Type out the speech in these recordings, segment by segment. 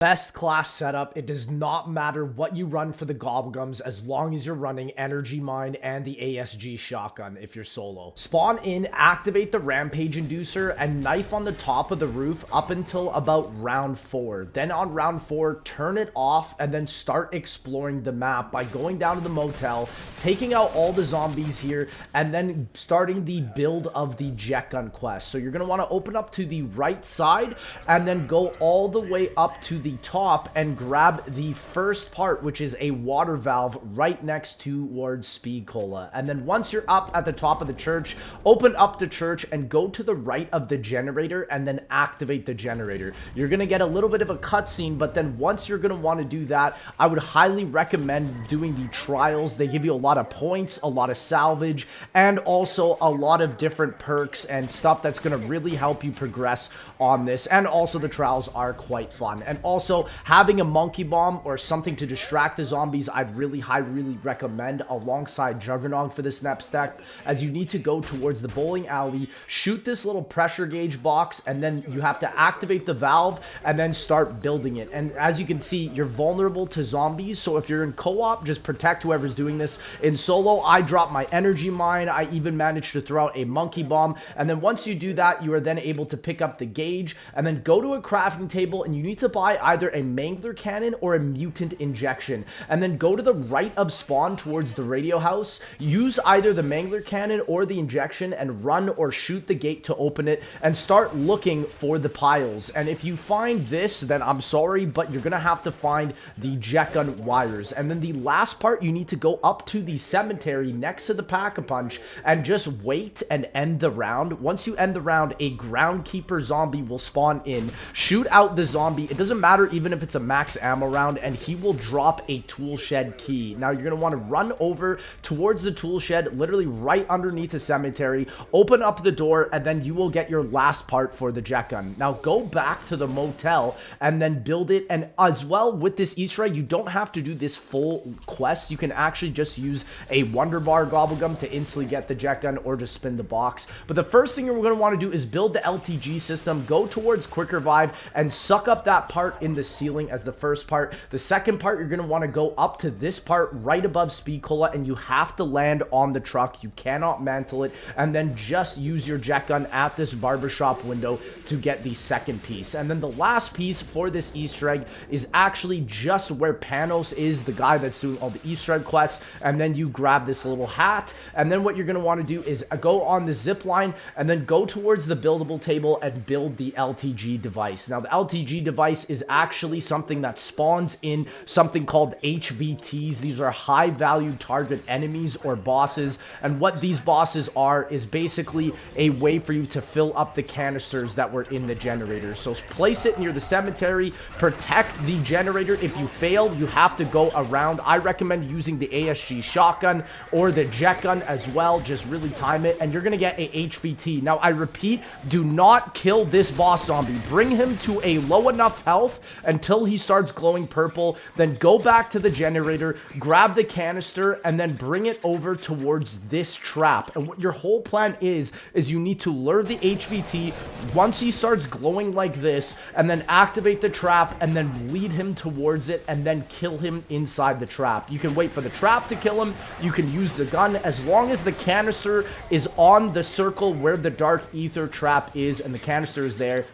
Best class setup. It does not matter what you run for the Gobblegums as long as you're running Energy Mine and the ASG shotgun if you're solo. Spawn in, activate the Rampage Inducer, and knife on the top of the roof up until about round 4. Then on round 4, turn it off and then start exploring the map by going down to the motel, taking out all the zombies here, and then starting the build of the jet gun quest. So you're going to want to open up to the right side and then go all the way up to the top and grab the first part, which is a water valve right next towards Speed Cola. And then once you're up at the top of the church, open up the church and go to the right of the generator and then activate the generator. You're going to get a little bit of a cutscene, but then once you're going to want to do that, I would highly recommend doing the trials. They give you a lot of points, a lot of salvage, and also a lot of different perks and stuff that's going to really help you progress on this. And also the trials are quite fun. And also having a monkey bomb or something to distract the zombies, I'd really highly recommend alongside Juggernog for this next step, as you need to go towards the bowling alley, shoot this little pressure gauge box, and then you have to activate the valve and then start building it. And as you can see, you're vulnerable to zombies, so if you're in co-op, just protect whoever's doing this. In solo, I dropped my energy mine, I even managed to throw out a monkey bomb, and then once you do that, you are then able to pick up the gauge and then go to a crafting table, and you need to buy either a mangler cannon or a mutant injection, and then go to the right of spawn towards the radio house, use either the mangler cannon or the injection and run or shoot the gate to open it and start looking for the piles. And if you find this, then I'm sorry, but you're gonna have to find the jet gun wires. And then the last part, you need to go up to the cemetery next to the pack-a-punch and just wait and end the round. Once you end the round, a groundkeeper zombie will spawn in, shoot out the zombie. It doesn't matter even if it's a max ammo round, and he will drop a tool shed key. Now you're going to want to run over towards the tool shed, literally right underneath the cemetery, open up the door, and then you will get your last part for the jet gun. Now go back to the motel and then build it. And as well with this Easter egg, you don't have to do this full quest. You can actually just use a Wonder Bar Gobblegum to instantly get the jet gun or just spin the box. But the first thing you're going to want to do is build the LTG system, go towards Quick Revive, and suck up that part in the ceiling as the first part. The second part, you're going to want to go up to this part right above Speed Cola, and you have to land on the truck. You cannot mantle it, and then just use your jet gun at this barbershop window to get the second piece. And then the last piece for this Easter egg is actually just where Panos is, the guy that's doing all the Easter egg quests, and then you grab this little hat, and then what you're going to want to do is go on the zip line and then go towards the buildable table and build the LTG device. Now the LTG device is actually something that spawns in something called HVTs. These are high value target enemies or bosses, and what these bosses are is basically a way for you to fill up the canisters that were in the generator. So place it near the cemetery, protect the generator. If you fail, you have to go around. I recommend using the ASG shotgun or the jet gun as well. Just really time it, and you're gonna get a HVT. Now I repeat, do not kill this boss zombie. Bring him to a low enough health until he starts glowing purple, then go back to the generator, grab the canister, and then bring it over towards this trap. And what your whole plan is you need to lure the HVT once he starts glowing like this, and then activate the trap, and then lead him towards it, and then kill him inside the trap. You can wait for the trap to kill him, you can use the gun, as long as the canister is on the circle where the dark ether trap is, and the canister is there.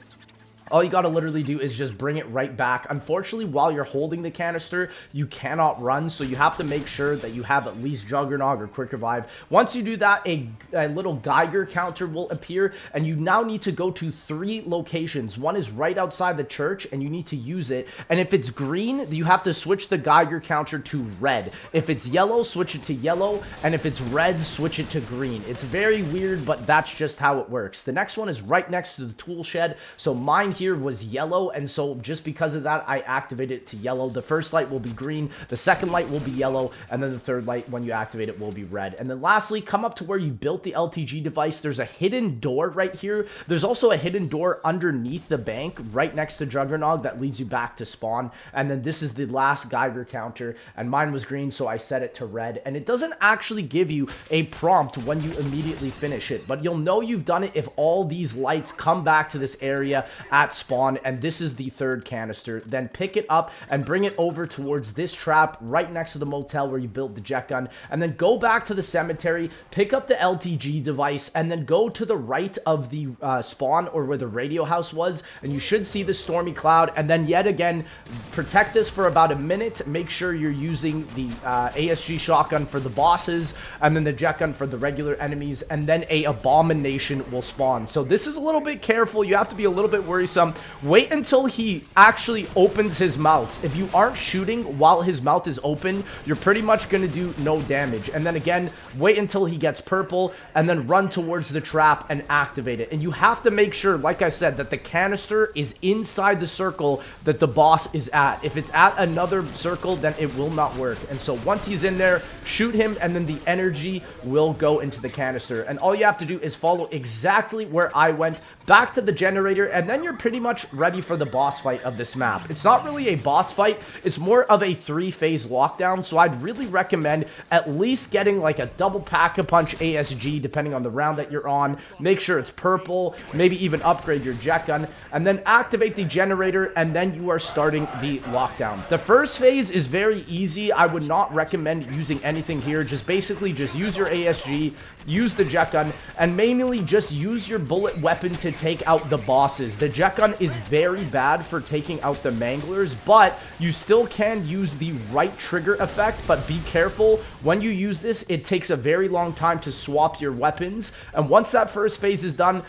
All you gotta literally do is just bring it right back. Unfortunately, while you're holding the canister, you cannot run, so you have to make sure that you have at least Juggernog or Quick Revive. Once you do that, a little Geiger counter will appear, and you now need to go to 3 locations. One is right outside the church, and you need to use it. And if it's green, you have to switch the Geiger counter to red. If it's yellow, switch it to yellow, and if it's red, switch it to green. It's very weird, but that's just how it works. The next one is right next to the tool shed, so mine here was yellow, and so just because of that, I activated it to yellow. The first light will be green, the second light will be yellow, and then the third light, when you activate it, will be red. And then lastly, come up to where you built the LTG device. There's a hidden door right here. There's also a hidden door underneath the bank right next to Juggernog that leads you back to spawn. And then this is the last Geiger counter, and mine was green, so I set it to red. And it doesn't actually give you a prompt when you immediately finish it, but you'll know you've done it if all these lights come back to this area at at spawn, and this is the third canister. Then pick it up and bring it over towards this trap right next to the motel where you built the jet gun, and then go back to the cemetery, pick up the LTG device, and then go to the right of the spawn, or where the radio house was, and you should see the stormy cloud. And then yet again, protect this for about a minute. Make sure you're using the ASG shotgun for the bosses, and then the jet gun for the regular enemies, and then a abomination will spawn. So this is a little bit careful. You have to be a little bit worrisome. Wait until he actually opens his mouth. If you aren't shooting while his mouth is open, you're pretty much going to do no damage. And then again, wait until he gets purple, and then run towards the trap and activate it. And you have to make sure, like I said, that the canister is inside the circle that the boss is at. If it's at another circle, then it will not work. And so once he's in there, shoot him, and then the energy will go into the canister. And all you have to do is follow exactly where I went, back to the generator, and then you're pretty much ready for the boss fight of this map. It's not really a boss fight, it's more of a 3-phase lockdown, so I'd really recommend at least getting like a double pack-a-punch ASG depending on the round that you're on. Make sure it's purple, maybe even upgrade your jet gun, and then activate the generator, and then you are starting the lockdown. The first phase is very easy. I would not recommend using anything here. Just basically just use your ASG, use the jet gun, and mainly just use your bullet weapon to take out the bosses. The jet gun is very bad for taking out the manglers, but you still can use the right trigger effect. But be careful when you use this. It takes a very long time to swap your weapons, and once that first phase is done,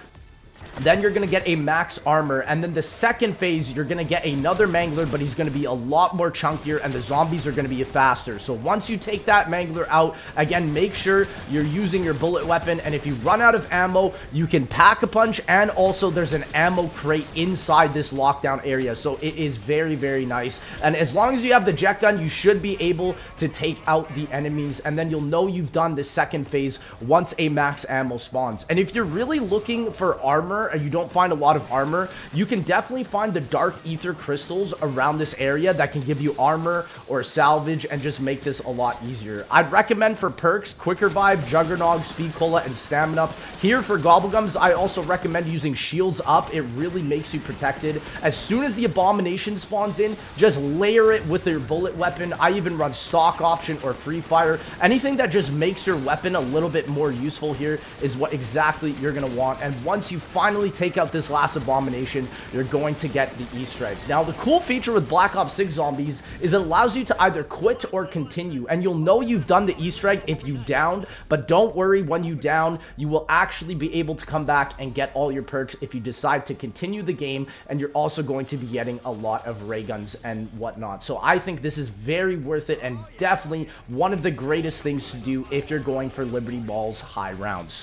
then you're going to get a max armor, and then the second phase you're going to get another mangler, but he's going to be a lot more chunkier, and the zombies are going to be faster. So once you take that mangler out, again, make sure you're using your bullet weapon, and if you run out of ammo, you can pack a punch, and also there's an ammo crate inside this lockdown area, so it is very, very nice. And as long as you have the jet gun, you should be able to take out the enemies, and then you'll know you've done the second phase once a max ammo spawns. And if you're really looking for armor and you don't find a lot of armor, you can definitely find the dark ether crystals around this area that can give you armor or salvage and just make this a lot easier. I'd recommend for perks, Quicker Vibe, Juggernog, Speed Cola, and Stamina. Here for Gobblegums, I also recommend using Shields Up. It really makes you protected. As soon as the Abomination spawns in, just layer it with your bullet weapon. I even run stock option or free fire. Anything that just makes your weapon a little bit more useful here is what exactly you're going to want. And once you finally take out this last Abomination, you're going to get the Easter egg. Now, the cool feature with Black Ops 6 Zombies is it allows you to either quit or continue, and you'll know you've done the Easter egg if you downed, but don't worry, when you down, you will actually be able to come back and get all your perks if you decide to continue the game, and you're also going to be getting a lot of ray guns and whatnot. So I think this is very worth it, and definitely one of the greatest things to do if you're going for Liberty Ball's high rounds.